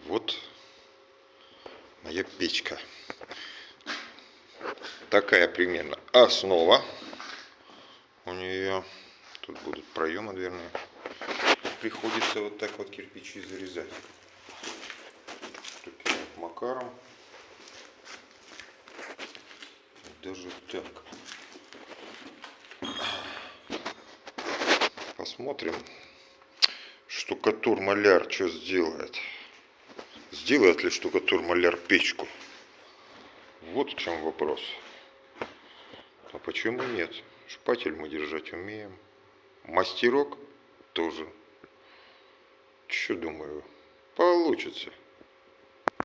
Вот моя печка. Такая примерно основа у нее. Тут будут проемы дверные. Приходится вот так вот кирпичи зарезать. Таким вот макаром. Даже так. Посмотрим, штукатур-маляр что сделает. Сделает ли штукатур-маляр печку? Вот в чем вопрос. А почему нет? Шпатель мы держать умеем. Мастерок тоже. Что думаю, получится.